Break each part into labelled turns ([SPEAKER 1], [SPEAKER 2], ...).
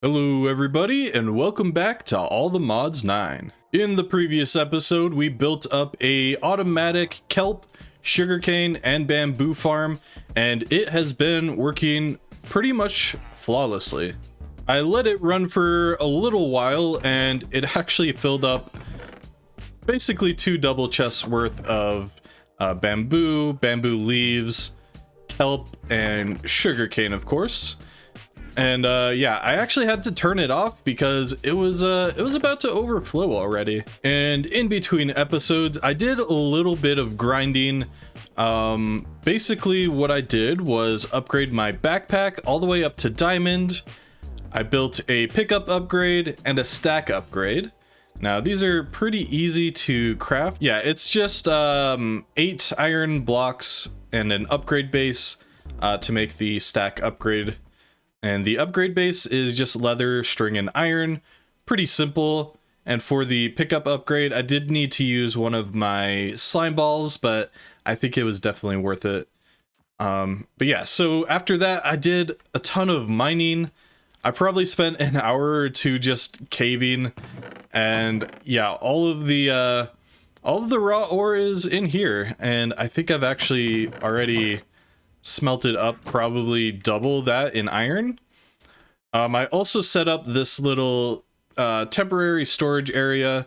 [SPEAKER 1] Hello everybody and welcome back to All the Mods 9. In the previous episode we built up a automatic kelp, sugarcane, and bamboo farm, and it has been working pretty much flawlessly. I let it run for a little while and it actually filled up basically 2 double chests worth of bamboo leaves, kelp, and sugarcane, of course. And yeah, I actually had to turn it off because it was about to overflow already. And in between episodes, I did a little bit of grinding. Basically what I did was upgrade my backpack all the way up to diamond. I built a pickup upgrade and a stack upgrade. Now these are pretty easy to craft. Yeah, it's just 8 iron blocks and an upgrade base to make the stack upgrade. And the upgrade base is just leather, string, and iron. Pretty simple. And for the pickup upgrade, I did need to use one of my slime balls, but I think it was definitely worth it. But yeah, so after that, I did a ton of mining. I probably spent an hour or two just caving. And yeah, all of the raw ore is in here. And I think I've actually already smelted up probably double that in iron. I also set up this little temporary storage area.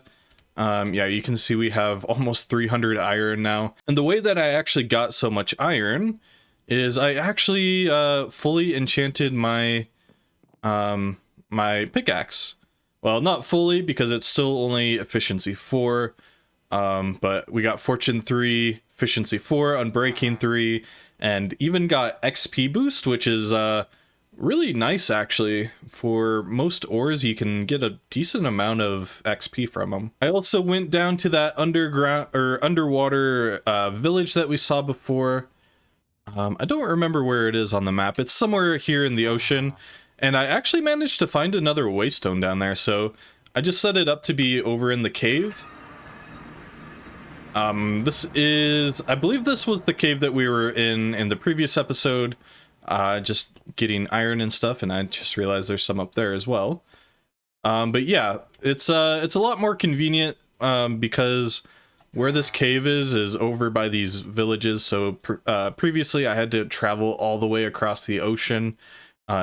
[SPEAKER 1] Yeah, you can see we have almost 300 iron now. And the way that I actually got so much iron is I actually fully enchanted my my pickaxe. Well, not fully because it's still only efficiency 4, but we got fortune 3, efficiency 4, unbreaking 3, and even got XP boost, which is really nice actually. For most ores you can get a decent amount of XP from them. I also went down to that underground or underwater village that we saw before. I don't remember where it is on the map. It's somewhere here in the ocean, and I actually managed to find another waystone down there, so I just set it up to be over in the cave. This is, I believe this was the cave that we were in the previous episode, just getting iron and stuff, and I just realized there's some up there as well. But yeah, it's a lot more convenient, because where this cave is over by these villages, so previously I had to travel all the way across the ocean,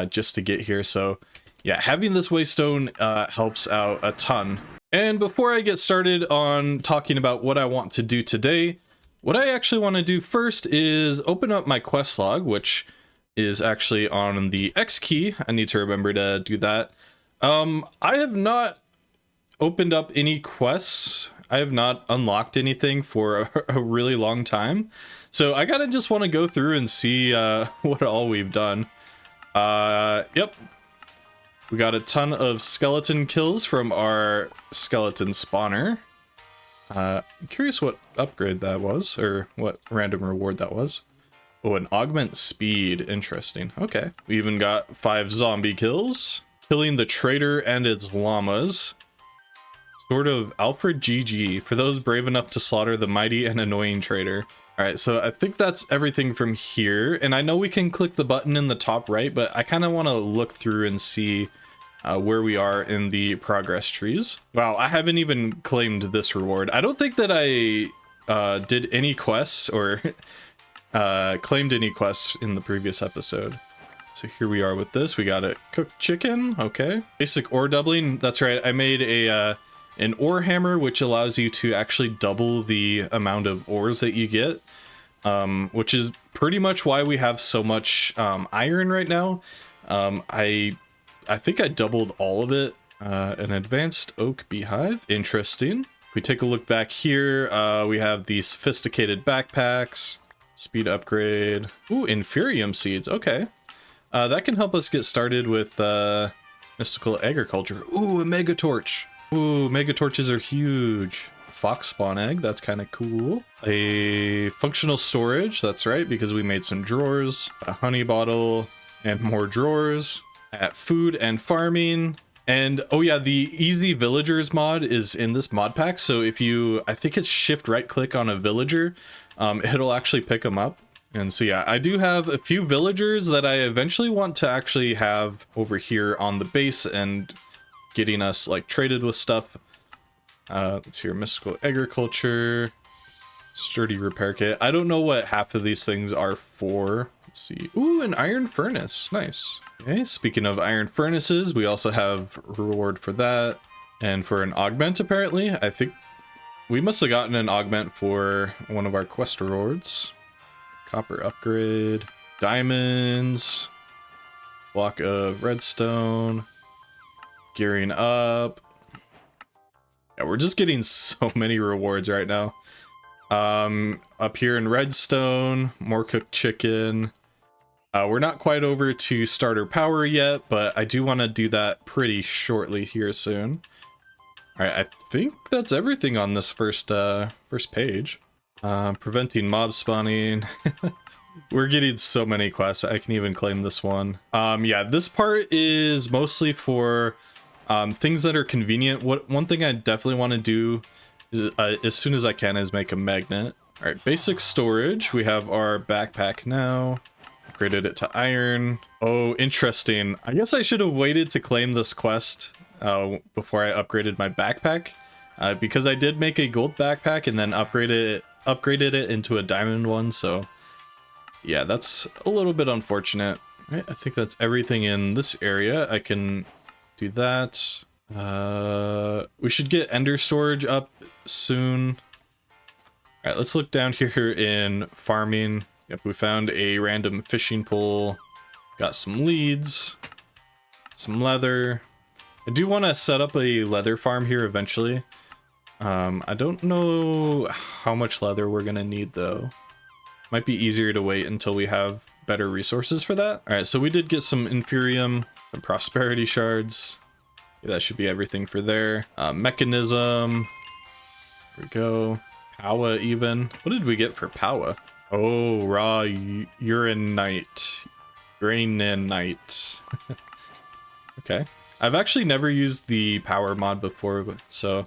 [SPEAKER 1] just to get here, so yeah, having this waystone, helps out a ton. And before I get started on talking about what I want to do today, what I actually want to do first is open up my quest log, which is actually on the X key. I need to remember to do that. I have not opened up any quests. I have not unlocked anything for a really long time. So I gotta just want to go through and see what all we've done. Yep. We got a ton of skeleton kills from our skeleton spawner. I'm curious what upgrade that was, or what random reward that was. Oh, an augment speed. Interesting. Okay. We even got 5 zombie kills. Killing the traitor and its llamas. Sort of Alfred GG, for those brave enough to slaughter the mighty and annoying traitor. Alright, so I think that's everything from here. And I know we can click the button in the top right, but I kind of want to look through and see where we are in the progress trees. Wow, I haven't even claimed this reward. I don't think that I did any quests or claimed any quests in the previous episode. So here we are with this. We got a cooked chicken. Okay. Basic ore doubling. That's right. I made a an ore hammer, which allows you to actually double the amount of ores that you get, which is pretty much why we have so much iron right now. I think I doubled all of it. An advanced oak beehive. Interesting. If we take a look back here, we have the sophisticated backpacks, speed upgrade. Ooh, inferium seeds. Okay. That can help us get started with mystical agriculture. Ooh, a mega torch. Ooh, mega torches are huge. Fox spawn egg, that's kind of cool. A functional storage, that's right, because we made some drawers. A honey bottle and more drawers. At food and farming. And oh yeah, the easy villagers mod is in this mod pack, so if you, I think it's shift right click on a villager, it'll actually pick them up. And so yeah, I do have a few villagers that I eventually want to actually have over here on the base and getting us like traded with stuff. Let's hear mystical agriculture, sturdy repair kit. I don't know what half of these things are for. Let's see. Ooh, an iron furnace. Nice. Okay, speaking of iron furnaces, we also have a reward for that. And for an augment, apparently. I think we must have gotten an augment for one of our quest rewards. Copper upgrade, diamonds, block of redstone, gearing up. Yeah, we're just getting so many rewards right now. Up here in redstone, more cooked chicken. We're not quite over to starter power yet, but I do want to do that pretty shortly here soon. All right, I think that's everything on this first page. Preventing mob spawning. We're getting so many quests. I can even claim this one. Yeah, this part is mostly for things that are convenient. One thing I definitely want to do is, as soon as I can, is make a magnet. All right, basic storage. We have our backpack now. Upgraded it to iron. Oh, interesting. I guess I should have waited to claim this quest before I upgraded my backpack, because I did make a gold backpack and then upgraded it into a diamond one. So yeah, that's a little bit unfortunate. Right, I think that's everything in this area. I can do that. We should get ender storage up soon. All right, let's look down here in farming. Yep, we found a random fishing pole. Got some leads, some leather. I do want to set up a leather farm here eventually. I don't know how much leather we're gonna need though. Might be easier to wait until we have better resources for that. All right, so we did get some inferium, some prosperity shards. Yeah, that should be everything for there. Mechanism. There we go. Powa even. What did we get for Powa? Oh, raw uranite. Uranite. Okay. I've actually never used the power mod before, so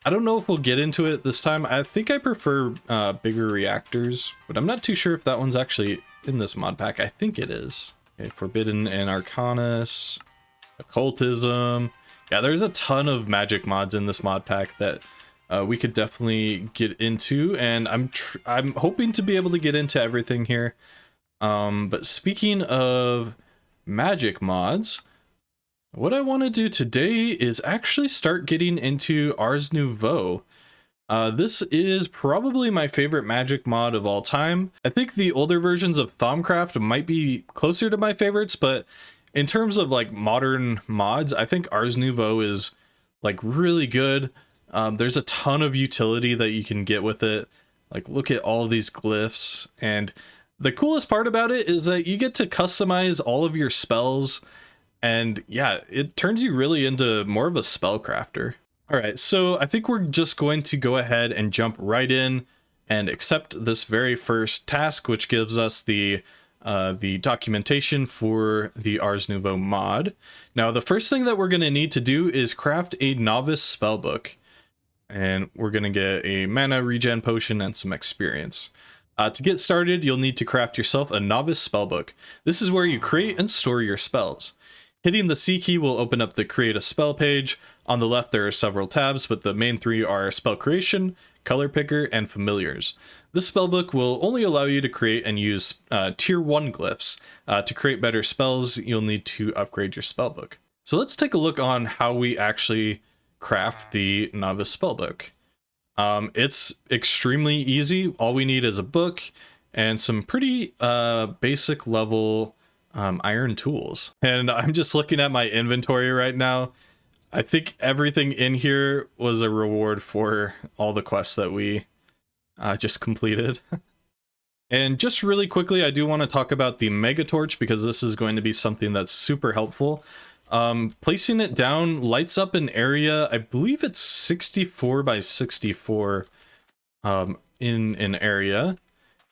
[SPEAKER 1] I don't know if we'll get into it this time. I think I prefer bigger reactors, but I'm not too sure if that one's actually in this mod pack. I think it is. Okay, Forbidden and Arcanus, Occultism. Yeah, there's a ton of magic mods in this mod pack that we could definitely get into, and I'm hoping to be able to get into everything here. But speaking of magic mods, what I want to do today is actually start getting into Ars Nouveau. This is probably my favorite magic mod of all time. I think the older versions of Thaumcraft might be closer to my favorites, but in terms of like modern mods, I think Ars Nouveau is like really good. There's a ton of utility that you can get with it. Like, look at all these glyphs, and the coolest part about it is that you get to customize all of your spells. And yeah, it turns you really into more of a spellcrafter. All right, so I think we're just going to go ahead and jump right in and accept this very first task, which gives us the documentation for the Ars Nouveau mod. Now, the first thing that we're going to need to do is craft a novice spellbook. And we're going to get a mana regen potion and some experience. To get started, you'll need to craft yourself a novice spellbook. This is where you create and store your spells. Hitting the C key will open up the Create a Spell page. On the left, there are several tabs, but the main three are Spell Creation, Color Picker, and Familiars. This spellbook will only allow you to create and use Tier 1 glyphs. To create better spells, you'll need to upgrade your spellbook. So let's take a look on how we actually craft the Novice Spellbook. It's extremely easy. All we need is a book and some pretty basic level iron tools. And I'm just looking at my inventory right now. I think everything in here was a reward for all the quests that we just completed. And just really quickly, I do want to talk about the Mega Torch, because this is going to be something that's super helpful. Placing it down lights up an area. I believe it's 64 by 64 in an area.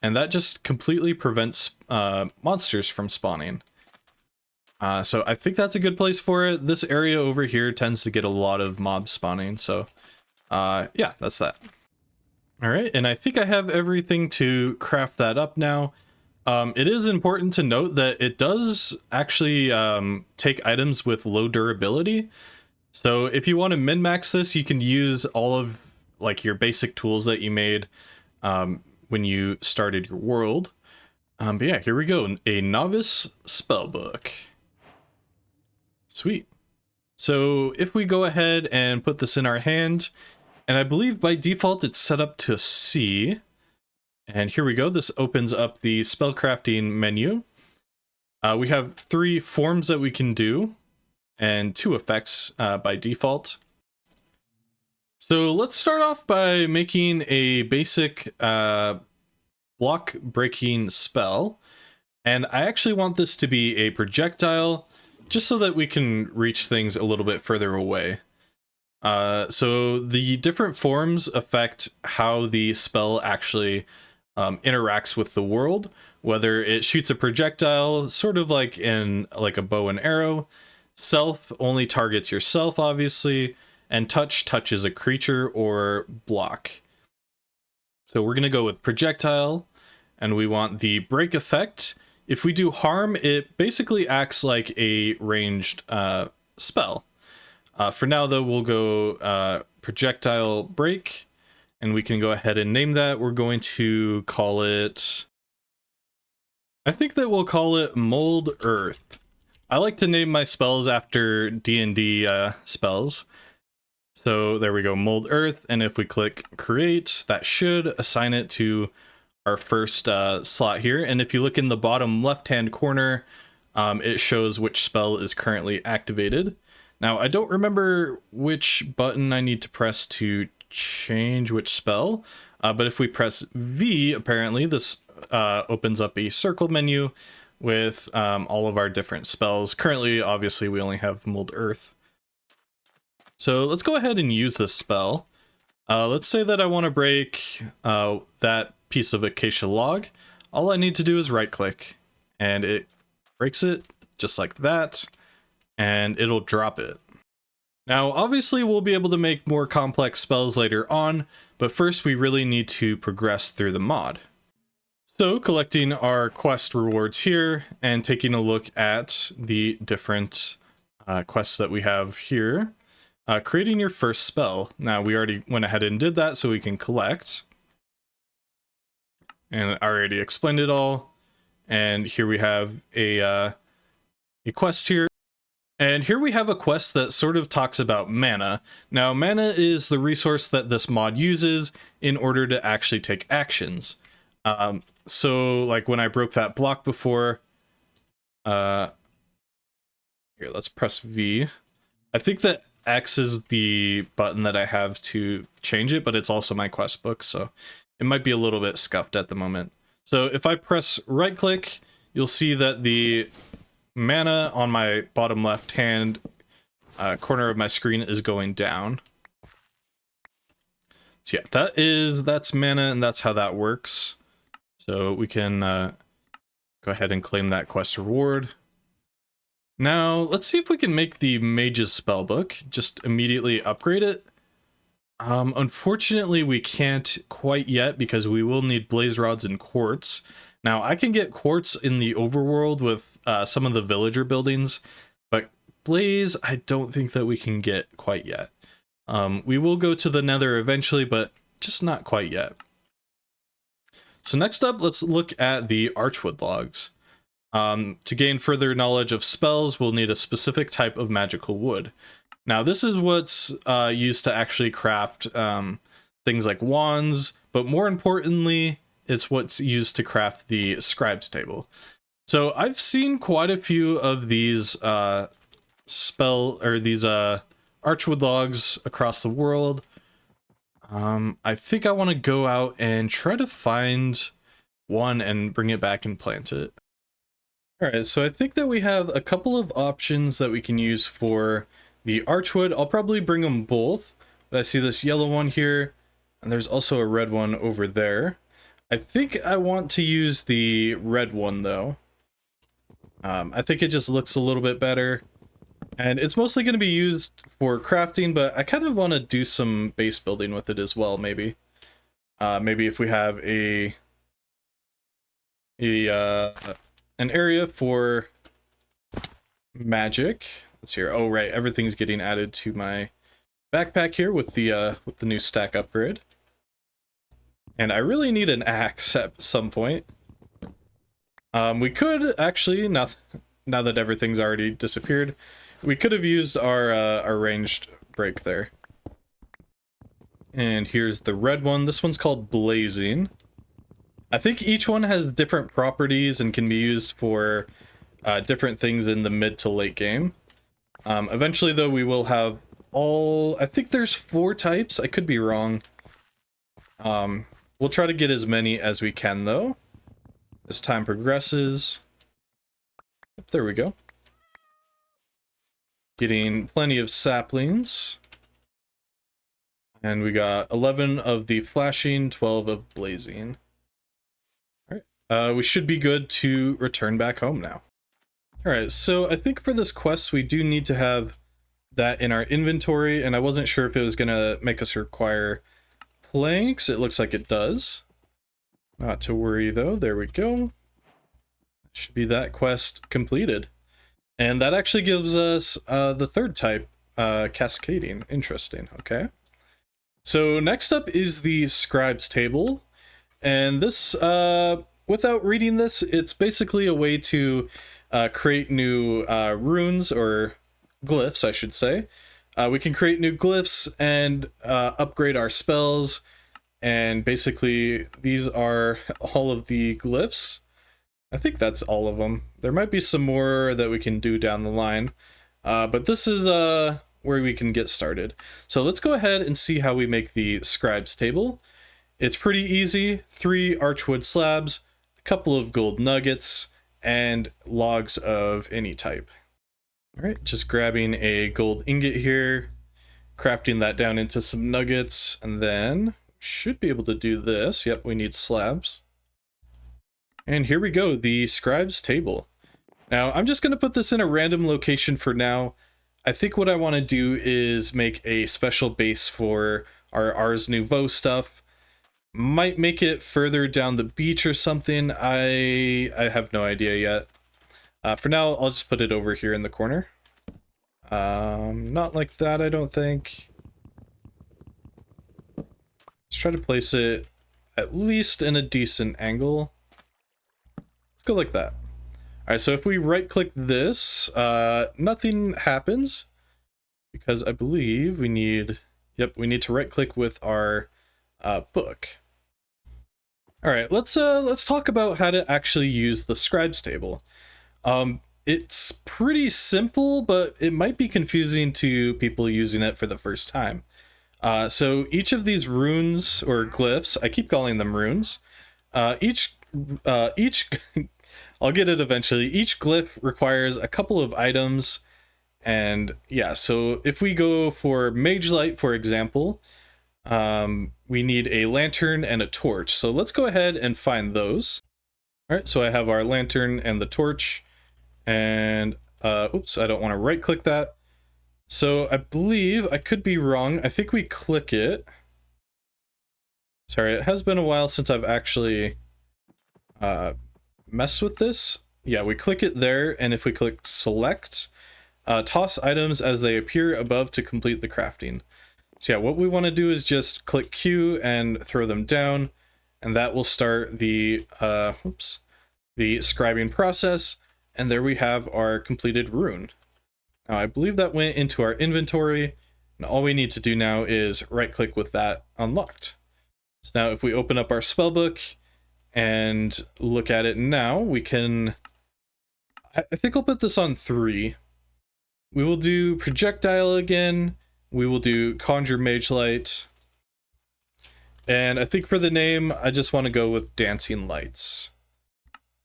[SPEAKER 1] And that just completely prevents monsters from spawning. So I think that's a good place for it. This area over here tends to get a lot of mob spawning. So yeah, that's that. All right, and I think I have everything to craft that up now. It is important to note that it does actually take items with low durability. So if you want to min-max this, you can use all of like your basic tools that you made when you started your world. But yeah, here we go. A novice spellbook. Sweet. So if we go ahead and put this in our hand, and I believe by default it's set up to C. And here we go. This opens up the spellcrafting menu. We have 3 forms that we can do and 2 effects by default. So let's start off by making a basic block breaking spell. And I actually want this to be a projectile just so that we can reach things a little bit further away. So the different forms affect how the spell actually interacts with the world, whether it shoots a projectile, sort of like in like a bow and arrow. Self only targets yourself, obviously, and touch touches a creature or block. So we're gonna go with projectile, and we want the break effect. If we do harm, it basically acts like a ranged spell. For now, though, we'll go projectile break, and we can go ahead and name that. We're going to call it, I think that we'll call it Mold Earth. I like to name my spells after D&D spells. So there we go, Mold Earth, and if we click create, that should assign it to our first slot here. And if you look in the bottom left-hand corner, it shows which spell is currently activated. Now, I don't remember which button I need to press to change which spell, but if we press V, apparently this opens up a circle menu with all of our different spells. Currently, obviously, we only have Mold Earth. So let's go ahead and use this spell. Let's say that I want to break that piece of acacia log. All I need to do is right click and it breaks it just like that, and it'll drop it. Now, obviously, we'll be able to make more complex spells later on, but first we really need to progress through the mod. So, collecting our quest rewards here and taking a look at the different quests that we have here. Creating your first spell. Now, we already went ahead and did that, so we can collect. And I already explained it all. And here we have a quest here. And here we have a quest that sort of talks about mana. Now, mana is the resource that this mod uses in order to actually take actions. So, like when I broke that block before, here, let's press V. I think that X is the button that I have to change it, but it's also my quest book, so it might be a little bit scuffed at the moment. So if I press right click, you'll see that the mana on my bottom left hand corner of my screen is going down. So yeah, that's mana, and that's how that works. So we can go ahead and claim that quest reward. Now, let's see if we can make the Mage's Spellbook, just immediately upgrade it. Unfortunately, we can't quite yet because we will need blaze rods and quartz. Now, I can get quartz in the overworld with some of the villager buildings, but blaze, I don't think that we can get quite yet. We will go to the nether eventually, but just not quite yet. So next up, let's look at the Archwood logs. To gain further knowledge of spells, we'll need a specific type of magical wood. Now, this is what's used to actually craft things like wands, but more importantly, it's what's used to craft the scribe's table. So I've seen quite a few of these Archwood logs across the world. I think I want to go out and try to find one and bring it back and plant it. Alright, so I think that we have a couple of options that we can use for the Archwood. I'll probably bring them both, but I see this yellow one here, and there's also a red one over there. I think I want to use the red one, though. I think it just looks a little bit better, and it's mostly going to be used for crafting, but I kind of want to do some base building with it as well, maybe. Maybe if we have a an area for magic. Let's hear. Oh right, everything's getting added to my backpack here with the new stack upgrade. And I really need an axe at some point. We could actually, now that everything's already disappeared, we could have used our ranged break there. And here's the red one. This one's called Blazing. I think each one has different properties and can be used for different things in the mid to late game. Eventually, though, we will have all... I think there's 4 types. I could be wrong. We'll try to get as many as we can, though, as time progresses. There we go. Getting plenty of saplings. And we got 11 of the flashing, 12 of blazing. Alright, we should be good to return back home now. Alright, so I think for this quest we do need to have that in our inventory, and I wasn't sure if it was going to make us require planks. It looks like it does. Not to worry though, there we go. Should be that quest completed. And that actually gives us the 3rd type, cascading. Interesting, okay. So next up is the scribes table, and this, without reading this, it's basically a way to create new runes, or glyphs, I should say. We can create new glyphs and upgrade our spells, and basically these are all of the glyphs. I think that's all of them. There might be some more that we can do down the line, but this is where we can get started. So let's go ahead and see how we make the scribes table. It's pretty easy. 3 archwood slabs, a couple of gold nuggets, and logs of any type. All right, just grabbing a gold ingot here, crafting that down into some nuggets, and then should be able to do this. Yep, we need slabs. And here we go, the scribes table. Now, I'm just going to put this in a random location for now. I think what I want to do is make a special base for our Ars Nouveau stuff. Might make it further down the beach or something. I have no idea yet. For now, I'll just put it over here in the corner. Not like that, I don't think. Let's try to place it at least in a decent angle. Let's go like that. Alright, so if we right-click this, nothing happens, because I believe we need... Yep, we need to right-click with our book. Alright, let's talk about how to actually use the scribes table. It's pretty simple, but it might be confusing to people using it for the first time. So each of these runes, or glyphs, I keep calling them runes, each I'll get it eventually. Each glyph requires a couple of items, and yeah, so if we go for Mage Light, for example, we need a lantern and a torch. So let's go ahead and find those. All right, so I have our lantern and the torch, and oops, I don't want to right click that. So I believe, I could be wrong, I think we click it. Sorry, it has been a while since I've actually mess with this. Yeah, we click it there, and if we click select, toss items as they appear above to complete the crafting. So yeah, what we want to do is just click Q and throw them down, and that will start the the scribing process, and there we have our completed rune. Now I believe that went into our inventory, and all we need to do now is right click with that unlocked. So now if we open up our spellbook and look at it now, we can... I think I'll put this on 3. We will do projectile again. We will do conjure mage light. And I think for the name, I just want to go with dancing lights.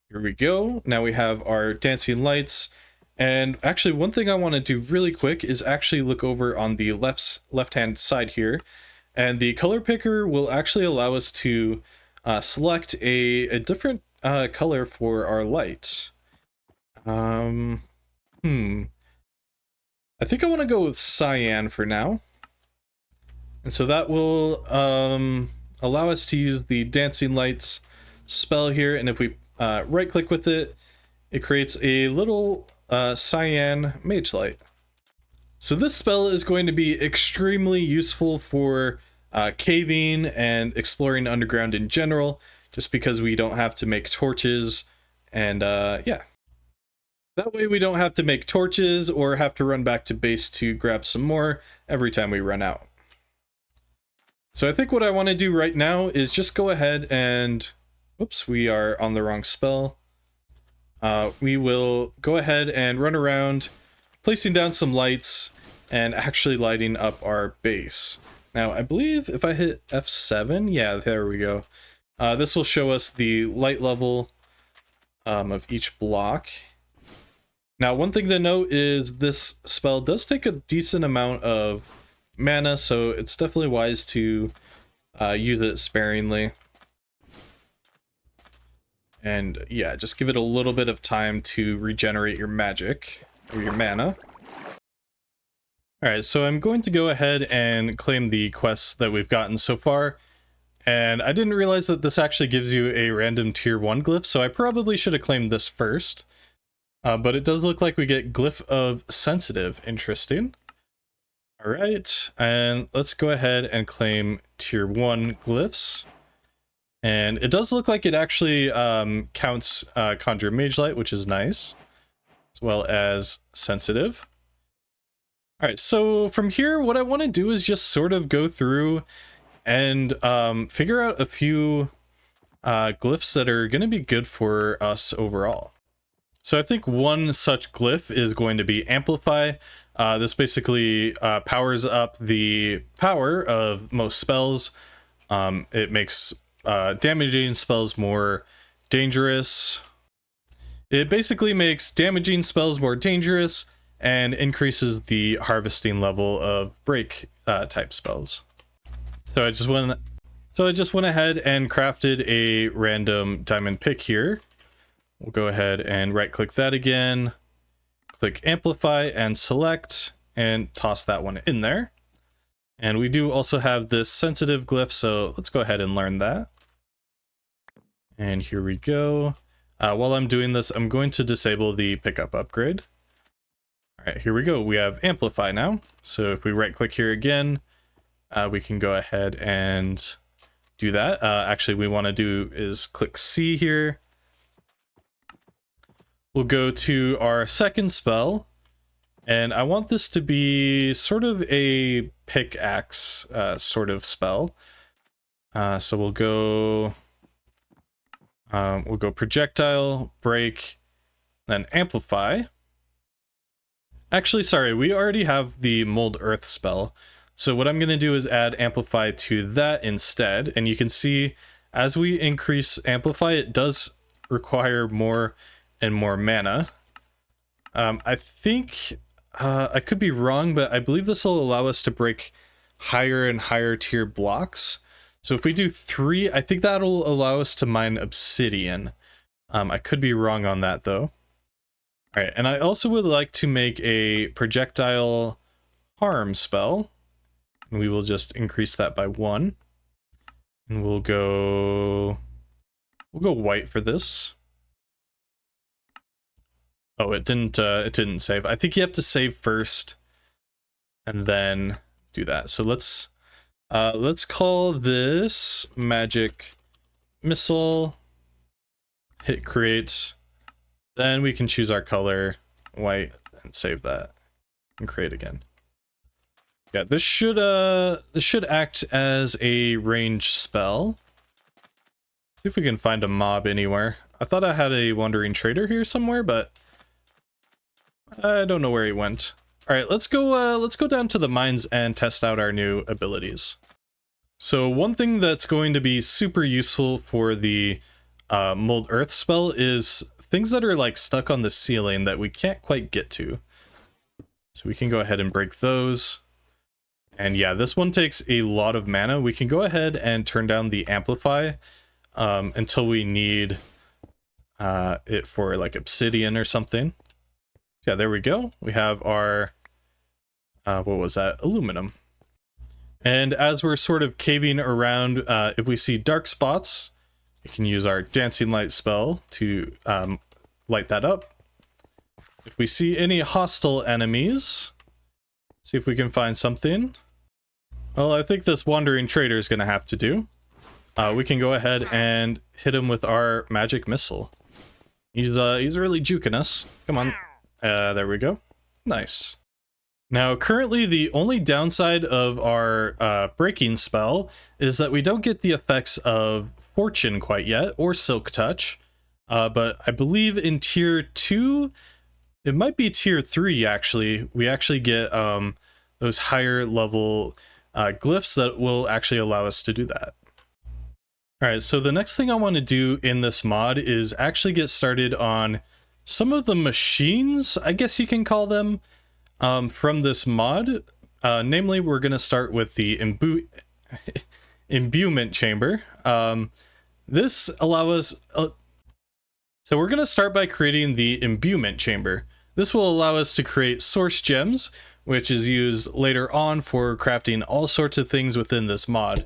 [SPEAKER 1] Here we go. Now we have our dancing lights. And actually, one thing I want to do really quick is actually look over on the left-hand side here. And the color picker will actually allow us to select a different color for our light. I think I want to go with cyan for now. And so that will allow us to use the dancing lights spell here. And if we right click with it, it creates a little cyan mage light. So this spell is going to be extremely useful for caving and exploring underground in general, just because we don't have to make torches, and yeah. That way we don't have to make torches or have to run back to base to grab some more every time we run out. So I think what I want to do right now is just go ahead and... Oops, we are on the wrong spell. We will go ahead and run around, placing down some lights and actually lighting up our base. Now, I believe if I hit F7, yeah, there we go. This will show us the light level of each block. Now, one thing to note is this spell does take a decent amount of mana, so it's definitely wise to use it sparingly. And yeah, just give it a little bit of time to regenerate your magic, or your mana. Alright, so I'm going to go ahead and claim the quests that we've gotten so far. And I didn't realize that this actually gives you a random tier 1 glyph, so I probably should have claimed this first. But it does look like we get Glyph of Sensitive. Interesting. Alright, and let's go ahead and claim tier 1 glyphs. And it does look like it actually counts Conjure Mage Light, which is nice, as well as Sensitive. Alright, so from here, what I want to do is just sort of go through and figure out a few glyphs that are going to be good for us overall. So I think one such glyph is going to be Amplify. This basically powers up the power of most spells. It makes damaging spells more dangerous. It basically makes damaging spells more dangerous and increases the harvesting level of break type spells. So I just went ahead and crafted a random diamond pick here. We'll go ahead and right click that again, click Amplify and select, and toss that one in there. And we do also have this sensitive glyph, so let's go ahead and learn that. And here we go. While I'm doing this, I'm going to disable the pickup upgrade. All right, here we go. We have Amplify now. So if we right click here again, we can go ahead and do that. Actually, we want to do is click C here. We'll go to our second spell, and I want this to be sort of a pickaxe sort of spell. So we'll go projectile, break, then amplify. Actually, sorry, we already have the mold earth spell. So what I'm going to do is add amplify to that instead. And you can see as we increase amplify, it does require more and more mana. I think I could be wrong, but I believe this will allow us to break higher and higher tier blocks. So if we do 3, I think that'll allow us to mine obsidian. I could be wrong on that though. All right, and I also would like to make a projectile harm spell. And we will just increase that by 1. And we'll go white for this. Oh, it didn't save. I think you have to save first and then do that. So let's call this magic missile, hit create, then we can choose our color, white, and save that and create again. Yeah, this should act as a ranged spell. See if we can find a mob anywhere. I thought I had a wandering trader here somewhere, but I don't know where he went. All right, let's go down to the mines and test out our new abilities. So one thing that's going to be super useful for the mold earth spell is things that are like stuck on the ceiling that we can't quite get to. So we can go ahead and break those. And yeah, this one takes a lot of mana. We can go ahead and turn down the amplify until we need it for like obsidian or something. Yeah, there we go. We have our, what was that? Aluminum. And as we're sort of caving around, if we see dark spots, We can use our dancing light spell to light that up. If we see any hostile enemies, see if we can find something. Well, I think this wandering trader is going to have to do. We can go ahead and hit him with our magic missile. He's really juking us. Come on. There we go. Nice. Now, currently, the only downside of our breaking spell is that we don't get the effects of Fortune quite yet, or Silk Touch. But I believe in tier 2, it might be tier 3 actually, we actually get those higher level glyphs that will actually allow us to do that. Alright, so the next thing I want to do in this mod is actually get started on some of the machines, I guess you can call them, from this mod. Namely, we're going to start with the Imbuement chamber. This allows us... So we're going to start by creating the Imbuement chamber. This will allow us to create source gems, which is used later on for crafting all sorts of things within this mod.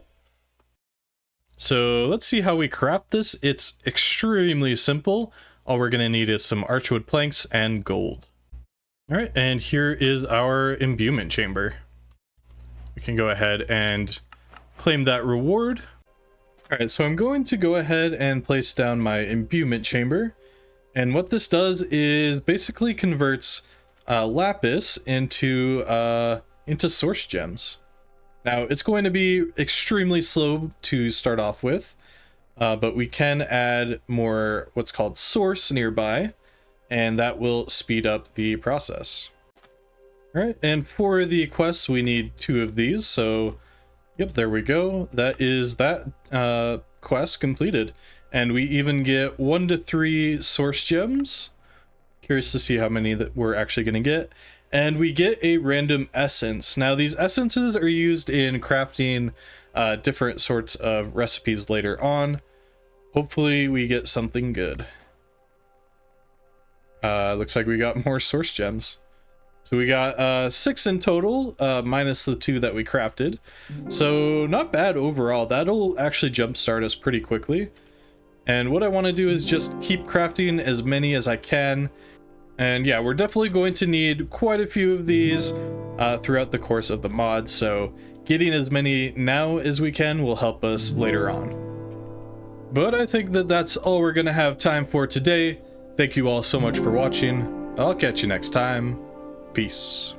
[SPEAKER 1] So let's see how we craft this. It's extremely simple. All we're going to need is some archwood planks and gold. Alright, and here is our Imbuement chamber. We can go ahead and claim that reward. Alright, so I'm going to go ahead and place down my Imbuement chamber. And what this does is basically converts lapis into source gems. Now, it's going to be extremely slow to start off with, but we can add more what's called source nearby, and that will speed up the process. All right, and for the quests, we need 2 of these, so yep, there we go. That is that quest completed. And we even get 1 to 3 source gems. Curious to see how many that we're actually going to get. And we get a random essence. Now, these essences are used in crafting different sorts of recipes later on. Hopefully we get something good. Looks like we got more source gems. So we got 6 in total, minus the 2 that we crafted. So not bad overall. That'll actually jumpstart us pretty quickly. And what I want to do is just keep crafting as many as I can. And yeah, we're definitely going to need quite a few of these throughout the course of the mod, so getting as many now as we can will help us later on. But I think that that's all we're going to have time for today. Thank you all so much for watching. I'll catch you next time. Peace.